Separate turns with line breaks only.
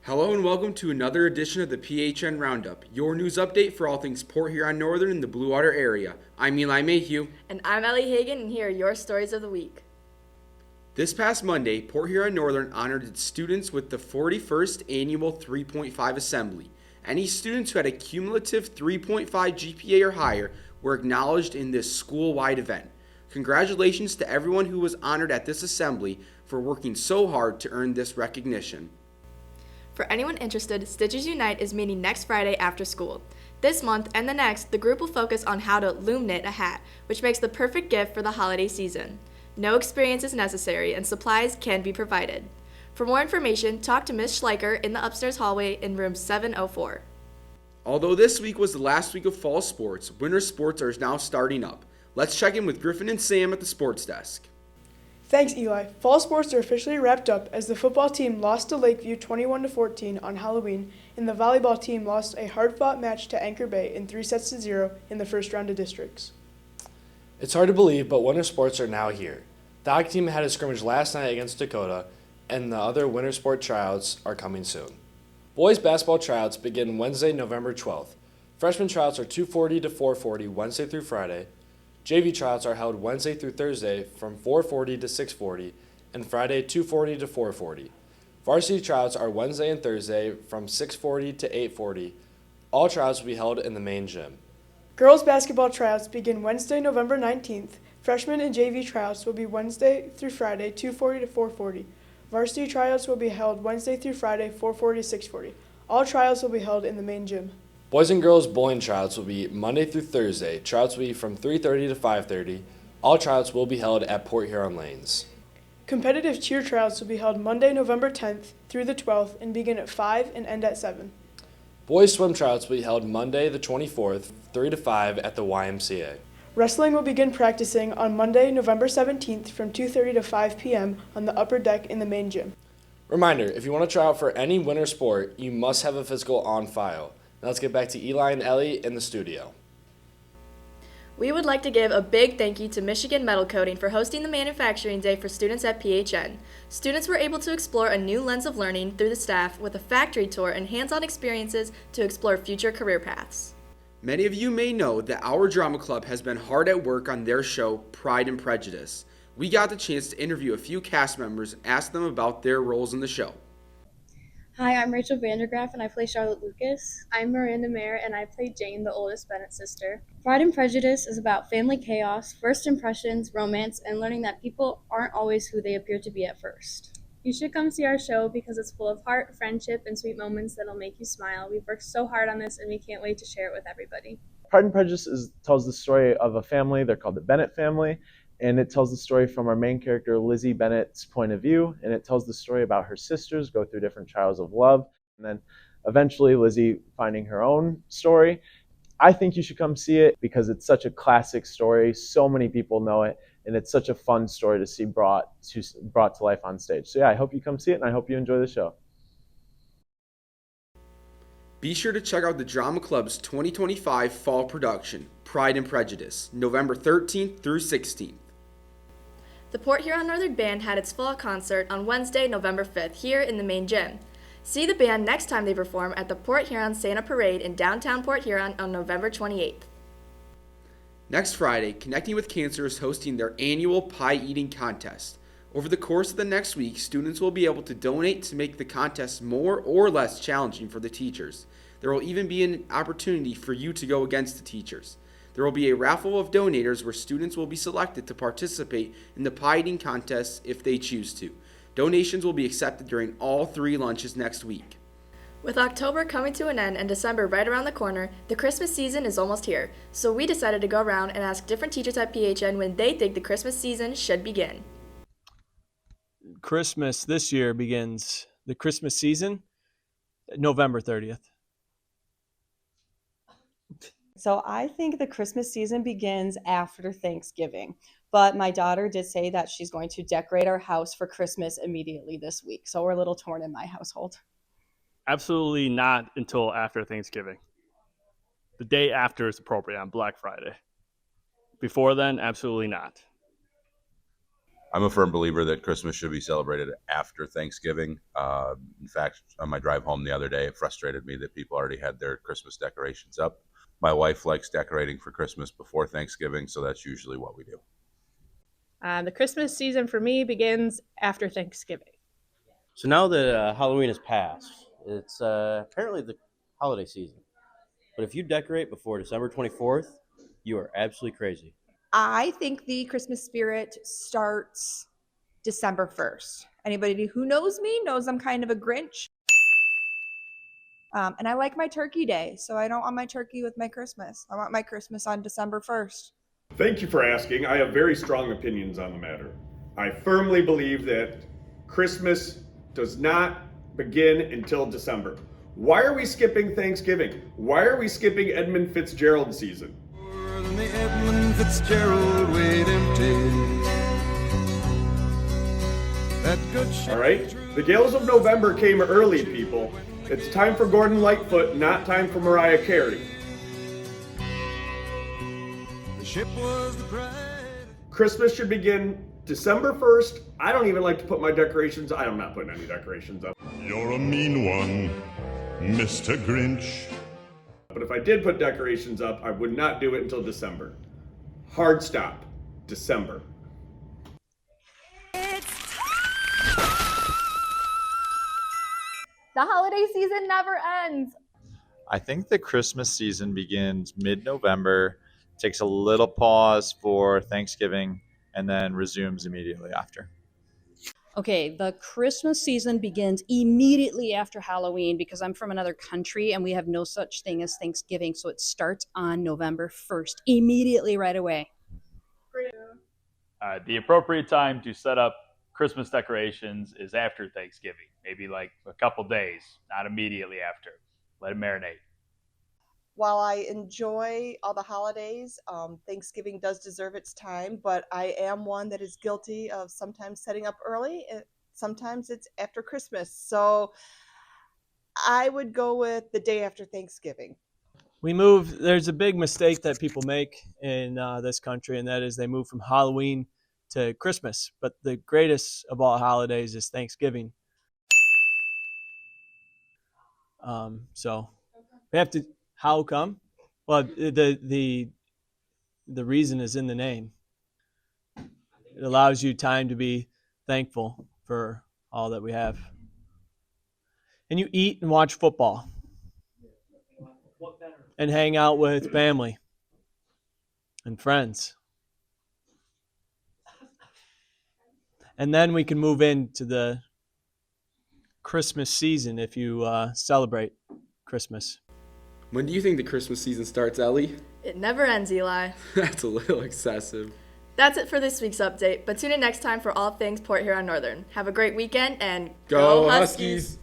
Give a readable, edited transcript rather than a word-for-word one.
Hello and welcome to another edition of the PHN Roundup, your news update for all things Port Huron Northern and the Blue Water area. I'm Eli Mayhew.
And I'm Ellie Hagan, and here are your stories of the week.
This past Monday, Port Huron Northern honored its students with the 41st Annual 3.5 Assembly. Any students who had a cumulative 3.5 GPA or higher were acknowledged in this school-wide event. Congratulations to everyone who was honored at this assembly for working so hard to earn this recognition.
For anyone interested, Stitches Unite is meeting next Friday after school. This month and the next, the group will focus on how to loom knit a hat, which makes the perfect gift for the holiday season. No experience is necessary and supplies can be provided. For more information, talk to Ms. Schleicher in the upstairs hallway in room 704.
Although this week was the last week of fall sports, winter sports are now starting up. Let's check in with Griffin and Sam at the sports desk.
Thanks, Eli. Fall sports are officially wrapped up as the football team lost to Lakeview 21-14 on Halloween, and the volleyball team lost a hard-fought match to Anchor Bay in 3-0 in the first round of districts.
It's hard to believe, but winter sports are now here. The hockey team had a scrimmage last night against Dakota, and the other winter sport tryouts are coming soon. Boys basketball tryouts begin Wednesday, November 12th. Freshman tryouts are 2:40 to 4:40 Wednesday through Friday. JV tryouts are held Wednesday through Thursday from 4:40 to 6:40 and Friday 2:40 to 4:40. Varsity tryouts are Wednesday and Thursday from 6:40 to 8:40. All tryouts will be held in the main gym.
Girls basketball tryouts begin Wednesday, November 19th. Freshman and JV tryouts will be Wednesday through Friday 2:40 to 4:40. Varsity tryouts will be held Wednesday through Friday 4:40 to 6:40. All tryouts will be held in the main gym.
Boys and girls bowling tryouts will be Monday through Thursday. Tryouts will be from 3:30 to 5:30. All tryouts will be held at Port Huron Lanes.
Competitive cheer tryouts will be held Monday, November 10th through the 12th and begin at 5 and end at 7.
Boys swim tryouts will be held Monday the 24th, 3 to 5 at the YMCA.
Wrestling will begin practicing on Monday, November 17th from 2:30 to 5 p.m. on the upper deck in the main gym.
Reminder, if you want to try out for any winter sport, you must have a physical on file. Now let's get back to Eli and Ellie in the studio.
We would like to give a big thank you to Michigan Metal Coating for hosting the Manufacturing Day for students at PHN. Students were able to explore a new lens of learning through the staff with a factory tour and hands-on experiences to explore future career paths.
Many of you may know that our drama club has been hard at work on their show, Pride and Prejudice. We got the chance to interview a few cast members and ask them about their roles in the show.
Hi, I'm Rachel Vandergraff, and I play Charlotte Lucas. I'm Miranda Mayer, and I play Jane, the oldest Bennett sister. Pride and Prejudice is about family chaos, first impressions, romance, and learning that people aren't always who they appear to be at first.
You should come see our show because it's full of heart, friendship, and sweet moments that'll make you smile. We've worked so hard on this, and we can't wait to share it with everybody.
Pride and Prejudice tells the story of a family. They're called the Bennett family, and it tells the story from our main character, Lizzie Bennett's point of view, and it tells the story about her sisters go through different trials of love, and then eventually Lizzie finding her own story. I think you should come see it because it's such a classic story. So many people know it, and it's such a fun story to see brought to life on stage. So yeah, I hope you come see it, and I hope you enjoy the show.
Be sure to check out the Drama Club's 2025 fall production, Pride and Prejudice, November 13th through 16th.
The Port Huron Northern Band had its fall concert on Wednesday, November 5th here in the main gym. See the band next time they perform at the Port Huron Santa Parade in downtown Port Huron on November 28th.
Next Friday, Connecting with Cancer is hosting their annual pie eating contest. Over the course of the next week, students will be able to donate to make the contest more or less challenging for the teachers. There will even be an opportunity for you to go against the teachers. There will be a raffle of donators where students will be selected to participate in the pie eating contest if they choose to. Donations will be accepted during all 3 lunches next week.
With October coming to an end and December right around the corner, the Christmas season is almost here, so we decided to go around and ask different teachers at PHN when they think the Christmas season should begin.
Christmas this year begins, the Christmas season, November 30th.
So I think the Christmas season begins after Thanksgiving. But my daughter did say that she's going to decorate our house for Christmas immediately this week. So we're a little torn in my household.
Absolutely not until after Thanksgiving. The day after is appropriate on Black Friday. Before then, absolutely not.
I'm a firm believer that Christmas should be celebrated after Thanksgiving. In fact, on my drive home the other day, it frustrated me that people already had their Christmas decorations up. My wife likes decorating for Christmas before Thanksgiving, so that's usually what we do.
The Christmas season for me begins after Thanksgiving.
So now that Halloween has passed, it's apparently the holiday season. But if you decorate before December 24th, you are absolutely crazy.
I think the Christmas spirit starts December 1st. Anybody who knows me knows I'm kind of a Grinch. And I like my turkey day, so I don't want my turkey with my Christmas. I want my Christmas on December 1st.
Thank you for asking. I have very strong opinions on the matter. I firmly believe that Christmas does not begin until December. Why are we skipping Thanksgiving? Why are we skipping Edmund Fitzgerald season?
The Edmund Fitzgerald weighed empty. That good ship.
All right? The gales of November came early, people. It's time for Gordon Lightfoot, not time for Mariah Carey.
The ship was the pride.
Christmas should begin December 1st. I don't even like to put my decorations. I'm not putting any decorations up.
You're a mean one, Mr. Grinch.
But if I did put decorations up, I would not do it until December. Hard stop. December.
The holiday season never ends.
I think the Christmas season begins mid-November, takes a little pause for Thanksgiving, and then resumes immediately after.
Okay, the Christmas season begins immediately after Halloween because I'm from another country and we have no such thing as Thanksgiving. So it starts on November 1st, immediately right away.
The appropriate time to set up Christmas decorations is after Thanksgiving, maybe like a couple days, not immediately after. Let it marinate.
While I enjoy all the holidays, Thanksgiving does deserve its time, but I am one that is guilty of sometimes setting up early, and sometimes it's after Christmas. So I would go with the day after Thanksgiving.
There's a big mistake that people make in this country, and that is they move from Halloween to Christmas. But the greatest of all holidays is Thanksgiving. So we have to. How come? Well, the reason is in the name. It allows you time to be thankful for all that we have. And you eat and watch football. And hang out with family and friends. And then we can move into the Christmas season if you celebrate Christmas.
When do you think the Christmas season starts, Ellie?
It never ends, Eli.
That's a little excessive.
That's it for this week's update, but tune in next time for all things Port Huron Northern. Have a great weekend and
Go Huskies!